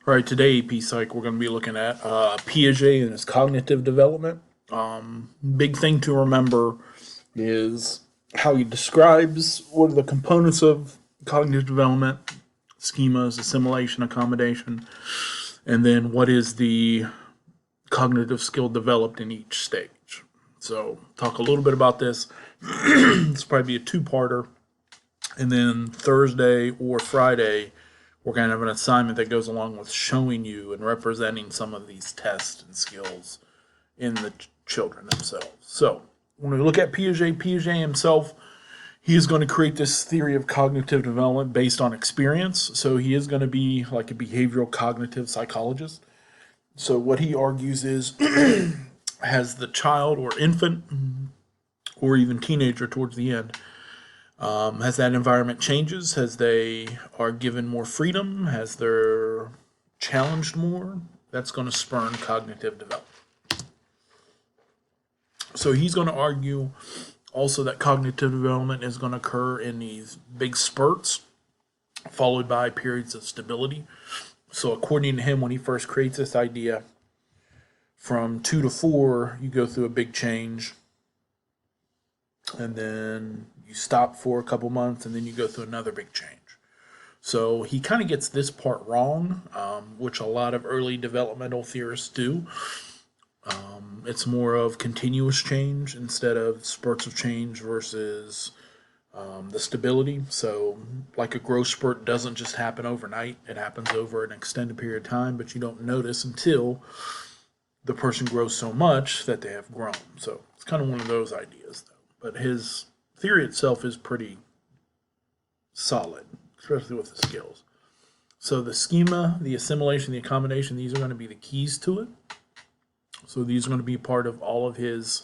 All right, today, AP Psych, we're going to be looking at Piaget and his cognitive development. Big thing to remember is how he describes what are the components of cognitive development, schemas, assimilation, accommodation, and then what is the cognitive skill developed in each stage. So, talk a little bit about this. It's probably be a two-parter, and then Thursday or Friday we're going to have an assignment that goes along with showing you and representing some of these tests and skills in the children themselves. So, when we look at Piaget himself, he is going to create this theory of cognitive development based on experience. So, he is going to be like a behavioral cognitive psychologist. So, what he argues is has the child or infant or even teenager towards the end as that environment changes, as they are given more freedom, as they're challenged more, that's going to spurn cognitive development. So he's going to argue also that cognitive development is going to occur in these big spurts, followed by periods of stability. So according to him, when he first creates this idea, from 2 to 4, you go through a big change, and then you stop for a couple months, and then you go through another big change. So he kind of gets this part wrong, which a lot of early developmental theorists do. It's more of continuous change instead of spurts of change versus the stability. So, like a growth spurt doesn't just happen overnight, it happens over an extended period of time, but you don't notice until the person grows so much that they have grown. So, it's kind of one of those ideas, though. But his theory itself is pretty solid, especially with the skills. So the schema, the assimilation, the accommodation, these are going to be the keys to it. So these are going to be part of all of his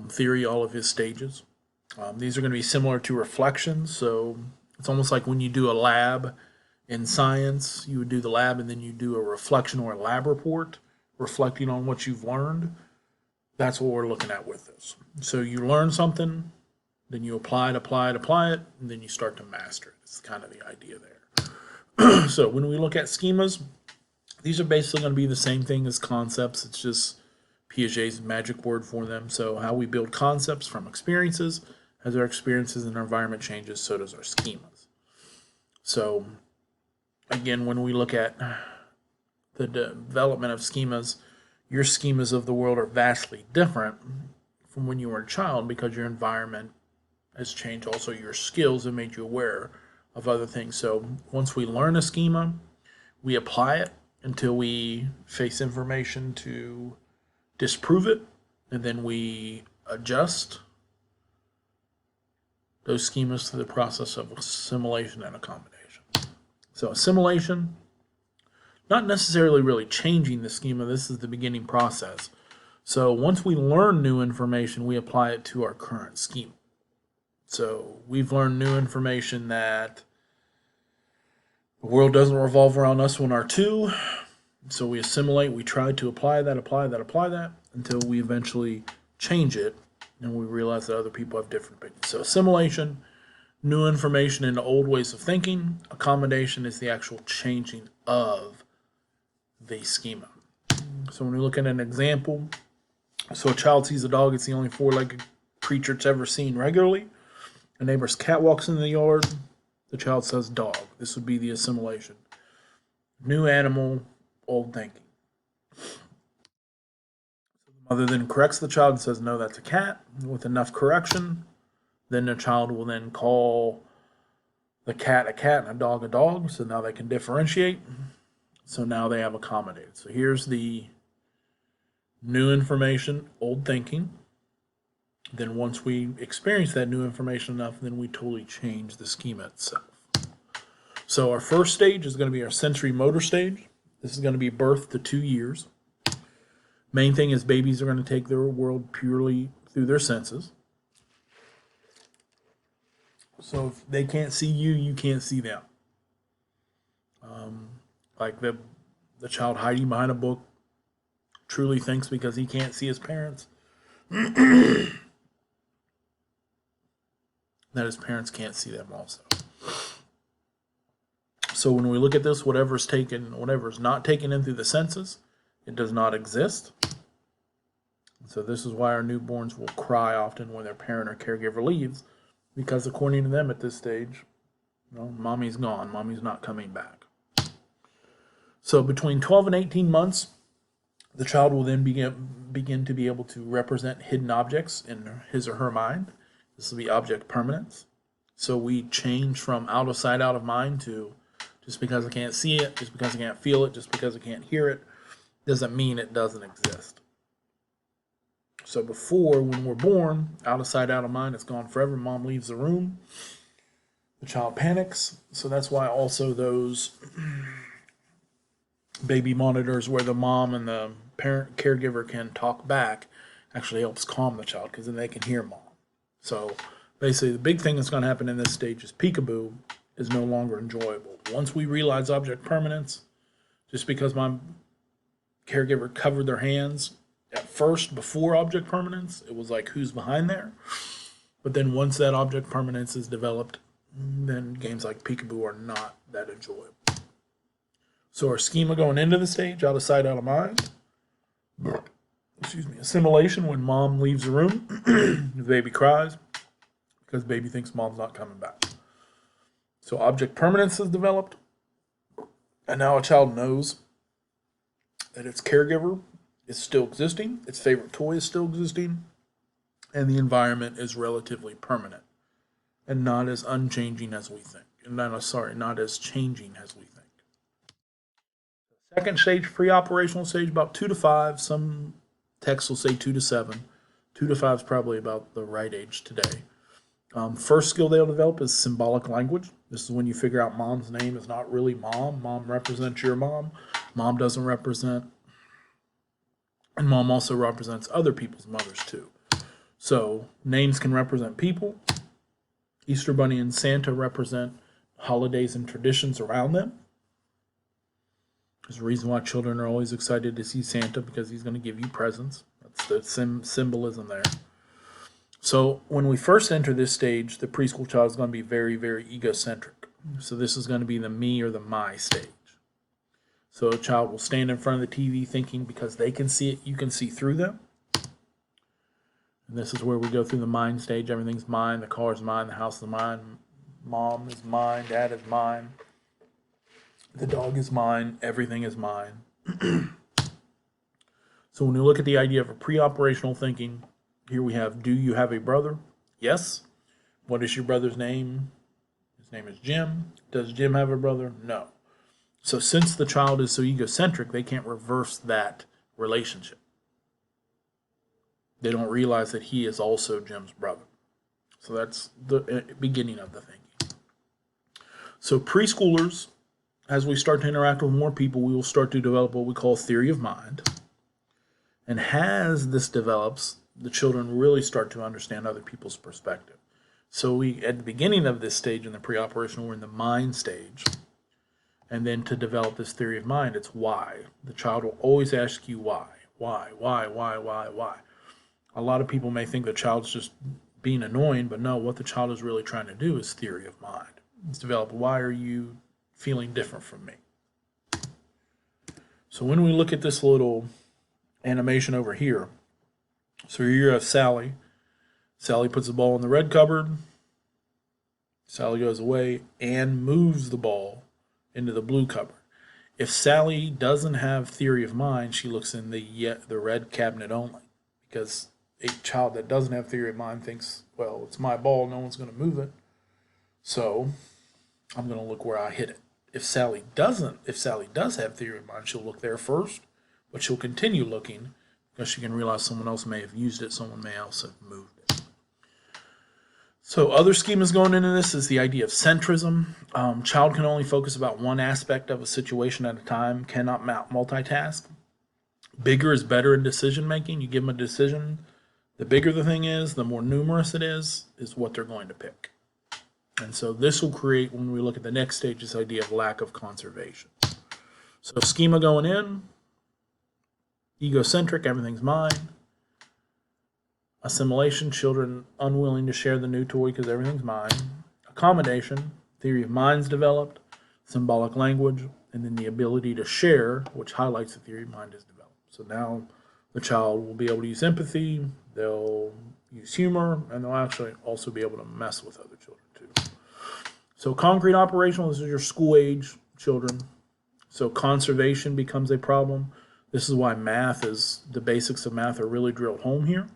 theory, all of his stages. These are going to be similar to reflections. So it's almost like when you do a lab in science, you would do the lab and then you do a reflection or a lab report reflecting on what you've learned. That's what we're looking at with this. So you learn something, then you apply it, and then you start to master it. It's kind of the idea there. So when we look at schemas, these are basically going to be the same thing as concepts. It's just Piaget's magic word for them. So how we build concepts from experiences, as our experiences and our environment changes, so does our schemas. So again, when we look at the development of schemas, your schemas of the world are vastly different from when you were a child because your environment has changed. Also, your skills have made you aware of other things. So once we learn a schema, we apply it until we face information to disprove it, and then we adjust those schemas through the process of assimilation and accommodation. So assimilation, not necessarily really changing the schema, this is the beginning process. So once we learn new information, we apply it to our current schema. So we've learned new information that the world doesn't revolve around us when we're 2. So we assimilate, we try to apply that until we eventually change it and we realize that other people have different opinions. So assimilation, new information into old ways of thinking. Accommodation is the actual changing of the schema. So when we look at an example, so a child sees a dog, it's the only 4-legged creature it's ever seen regularly. A neighbor's cat walks in the yard, the child says dog. This would be the assimilation. New animal, old thinking. So the mother then corrects the child and says, no, that's a cat. With enough correction, then the child will then call the cat a cat and a dog. So now they can differentiate. So now they have accommodated. So here's the new information, old thinking. Then once we experience that new information enough, then we totally change the schema itself. So our first stage is going to be our sensorimotor stage. This is going to be birth to 2 years. Main thing is babies are going to take their world purely through their senses. So if they can't see you, you can't see them. Like the child hiding behind a book truly thinks because he can't see his parents that his parents can't see them also. So when we look at this, whatever's not taken in through the senses, it does not exist. So this is why our newborns will cry often when their parent or caregiver leaves, because according to them at this stage, mommy's gone, mommy's not coming back. So between 12 and 18 months, the child will then begin to be able to represent hidden objects in his or her mind. This will be object permanence. So we change from out of sight, out of mind to just because I can't see it, just because I can't feel it, just because I can't hear it, doesn't mean it doesn't exist. So before, when we're born, out of sight, out of mind, it's gone forever. Mom leaves the room. The child panics. So that's why also those baby monitors where the mom and the parent caregiver can talk back actually helps calm the child, because then they can hear mom. So basically the big thing that's going to happen in this stage is peekaboo is no longer enjoyable. Once we realize object permanence, just because my caregiver covered their hands at first before object permanence, it was like, who's behind there? But then once that object permanence is developed, then games like peekaboo are not that enjoyable. So our schema going into the stage, out of sight, out of mind. Assimilation, when mom leaves the room, the baby cries because baby thinks mom's not coming back. So object permanence is developed, and now a child knows that its caregiver is still existing, its favorite toy is still existing, and the environment is relatively permanent and not as unchanging as we think. Not as changing as we think. Second stage, preoperational stage, about 2 to 5. Some texts will say 2 to 7. 2 to 5 is probably about the right age today. First skill they'll develop is symbolic language. This is when you figure out mom's name is not really mom. Mom represents your mom. Mom doesn't represent, and mom also represents other people's mothers too. So names can represent people. Easter Bunny and Santa represent holidays and traditions around them. There's a reason why children are always excited to see Santa, because he's going to give you presents. That's the symbolism there. So when we first enter this stage, the preschool child is going to be very, very egocentric. So this is going to be the me or the my stage. So a child will stand in front of the TV thinking because they can see it, you can see through them. And this is where we go through the mind stage. Everything's mine. The car is mine. The house is mine. Mom is mine. Dad is mine. The dog is mine. Everything is mine. So when we look at the idea of a pre-operational thinking, here we have, do you have a brother? Yes. What is your brother's name? His name is Jim. Does Jim have a brother? No. So since the child is so egocentric, they can't reverse that relationship. They don't realize that he is also Jim's brother. So that's the beginning of the thinking. So preschoolers, as we start to interact with more people, we will start to develop what we call theory of mind. And as this develops, the children really start to understand other people's perspective. So at the beginning of this stage in the pre-operational, we're in the mind stage. And then to develop this theory of mind, it's why. The child will always ask you why. Why? A lot of people may think the child's just being annoying, but no, what the child is really trying to do is theory of mind. It's develop, why are you feeling different from me? So when we look at this little animation over here, so here you have Sally. Sally puts the ball in the red cupboard. Sally goes away and moves the ball into the blue cupboard. If Sally doesn't have theory of mind, she looks in the red cabinet only, because a child that doesn't have theory of mind thinks, well, it's my ball, no one's going to move it, so I'm going to look where I hit it. If Sally does have theory of mind, she'll look there first, but she'll continue looking because she can realize someone else may have used it, someone may else have moved it. So other schemas going into this is the idea of centrism. Child can only focus about one aspect of a situation at a time, cannot multitask. Bigger is better in decision making. You give them a decision, the bigger the thing is, the more numerous it is what they're going to pick. And so this will create, when we look at the next stage, this idea of lack of conservation. So schema going in, egocentric, everything's mine. Assimilation, children unwilling to share the new toy because everything's mine. Accommodation, theory of mind's developed. symbolic language, and then the ability to share, which highlights the theory mind is developed. So now the child will be able to use empathy, they'll use humor, and they'll actually also be able to mess with other children too. So concrete operational, this is your school age children. So conservation becomes a problem. This is why the basics of math are really drilled home here.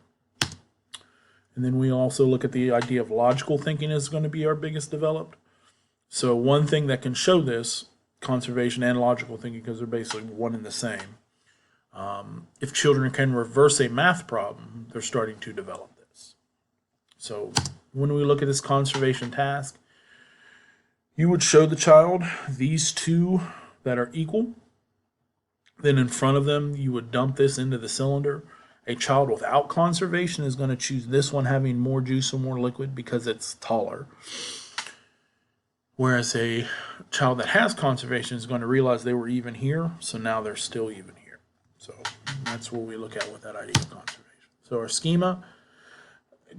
And then we also look at the idea of logical thinking is going to be our biggest developed. So one thing that can show this, conservation and logical thinking, because they're basically one and the same. If children can reverse a math problem, they're starting to develop this. So when we look at this conservation task, you would show the child these two that are equal. Then in front of them, you would dump this into the cylinder. A child without conservation is going to choose this one having more juice or more liquid because it's taller. Whereas a child that has conservation is going to realize they were even here, so now they're still even here. So that's what we look at with that idea of conservation. So our schema,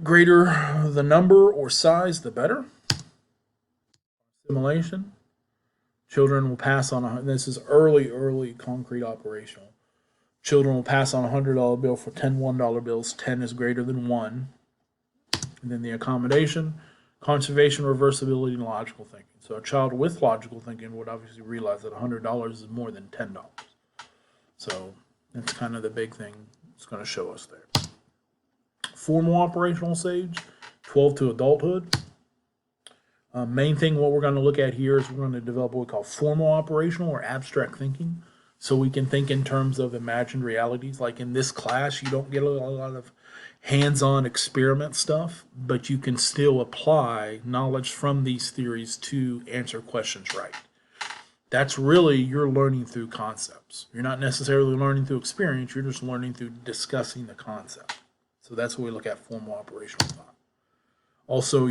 greater the number or size, the better. Assimilation. Children will pass on, this is early concrete operational. Children will pass on a $100 bill for 10 $1 bills. 10 is greater than 1. And then the accommodation, conservation, reversibility, and logical thinking. So a child with logical thinking would obviously realize that $100 is more than $10. So that's kind of the big thing it's going to show us there. Formal operational stage, 12 to adulthood. Main thing what we're going to look at here is we're going to develop what we call formal operational or abstract thinking. So we can think in terms of imagined realities. Like in this class, you don't get a lot of hands-on experiment stuff, but you can still apply knowledge from these theories to answer questions right. That's really, you're learning through concepts. You're not necessarily learning through experience, you're just learning through discussing the concept. So that's what we look at formal operational thought. Also,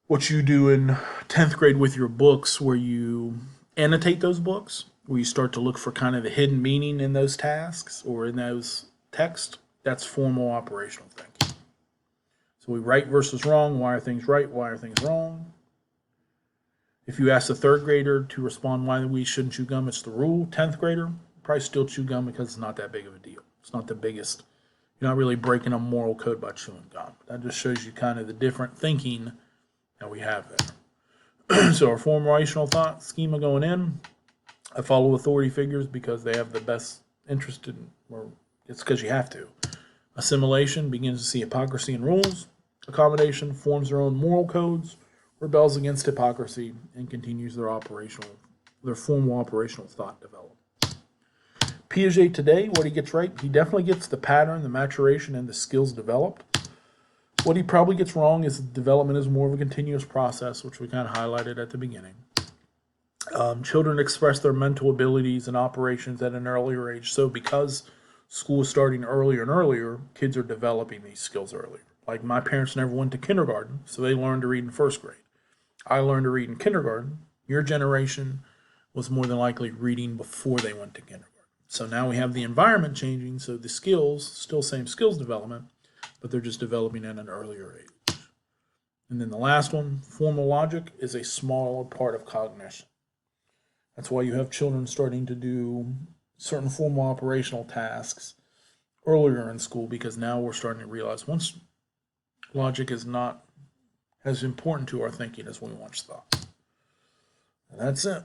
what you do in 10th grade with your books, where you annotate those books, where you start to look for kind of the hidden meaning in those tasks or in those texts, that's formal operational thinking. So we right versus wrong, why are things right, why are things wrong? If you ask a 3rd grader to respond why we shouldn't chew gum, it's the rule. 10th grader, probably still chew gum because it's not that big of a deal. It's not the biggest, you're not really breaking a moral code by chewing gum. That just shows you kind of the different thinking that we have there. So our formational thought schema going in, I follow authority figures because they have the best interest in, or it's because you have to. Assimilation begins to see hypocrisy in rules. Accommodation forms their own moral codes, rebels against hypocrisy, and continues their formal operational thought development. Piaget Today, what he gets right, he definitely gets the pattern, the maturation, and the skills developed. What he probably gets wrong is development is more of a continuous process, which we kind of highlighted at the beginning. Children express their mental abilities and operations at an earlier age. So because school is starting earlier and earlier, kids are developing these skills earlier. Like my parents never went to kindergarten, so they learned to read in 1st grade. I learned to read in kindergarten. Your generation was more than likely reading before they went to kindergarten. So now we have the environment changing, so the skills, still same skills development, but they're just developing at an earlier age. And then the last one, formal logic, is a smaller part of cognition. That's why you have children starting to do certain formal operational tasks earlier in school, because now we're starting to realize once logic is not as important to our thinking as we once thought. And that's it.